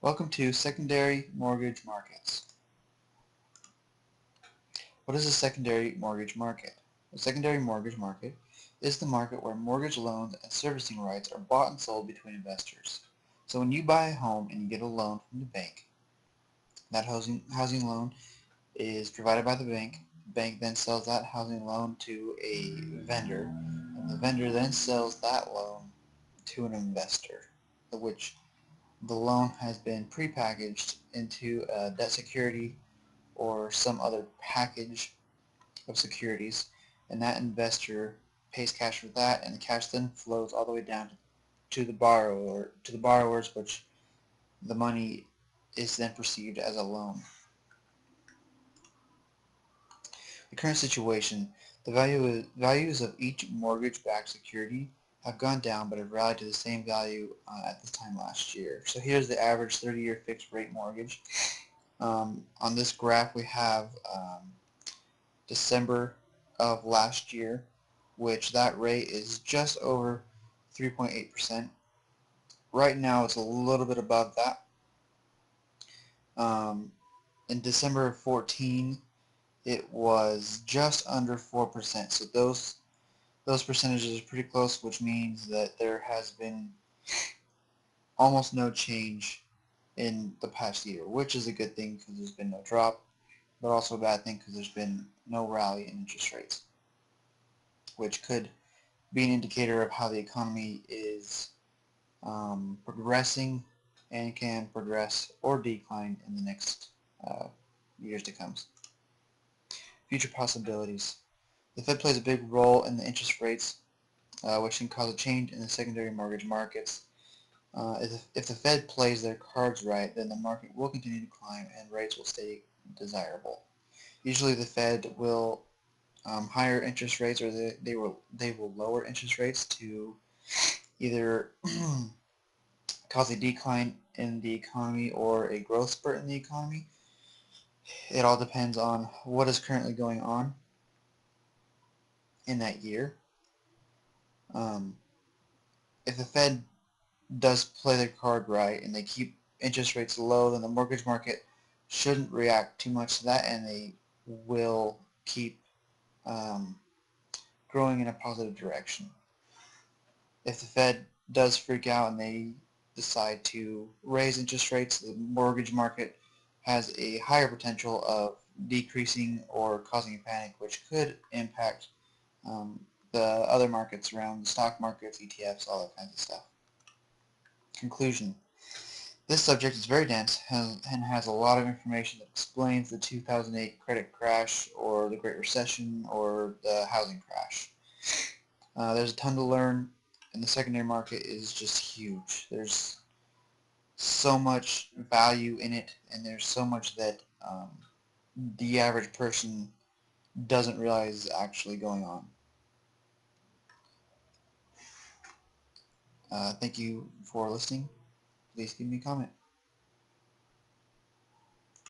Welcome to secondary mortgage markets. What is a secondary mortgage market? A secondary mortgage market is the market where mortgage loans and servicing rights are bought and sold between investors. So when you buy a home and you get a loan from the bank, that housing loan is provided by the bank. The bank then sells that housing loan to a vendor, and the vendor then sells that loan to an investor, which the loan has been prepackaged into a debt security or some other package of securities, and that investor pays cash for that, and the cash then flows all the way down to the borrowers, which the money is then perceived as a loan. The current situation: the values of each mortgage-backed security have gone down but have rallied to the same value at this time last year. So here's the average 30-year fixed rate mortgage. On this graph we have December of last year, which that rate is just over 3.8%. Right now it's a little bit above that. In December of 14 it was just under 4%, so those percentages are pretty close, which means that there has been almost no change in the past year, which is a good thing because there's been no drop, but also a bad thing because there's been no rally in interest rates, which could be an indicator of how the economy is progressing and can progress or decline in the next years to come. Future possibilities. The Fed plays a big role in the interest rates, which can cause a change in the secondary mortgage markets. If the Fed plays their cards right, then the market will continue to climb and rates will stay desirable. Usually the Fed will higher interest rates, or they will lower interest rates to either cause a decline in the economy or a growth spurt in the economy. It all depends on what is currently going on in that year. If the Fed does play their card right and they keep interest rates low, then the mortgage market shouldn't react too much to that, and they will keep growing in a positive direction. If the Fed does freak out and they decide to raise interest rates, the mortgage market has a higher potential of decreasing or causing a panic, which could impact the other markets around, the stock markets, ETFs, all that kinds of stuff. Conclusion: this subject is very dense and has a lot of information that explains the 2008 credit crash or the Great Recession or the housing crash. There's a ton to learn, and the secondary market is just huge. There's so much value in it, and there's so much that the average person doesn't realize is actually going on. Thank you for listening. Please give me a comment.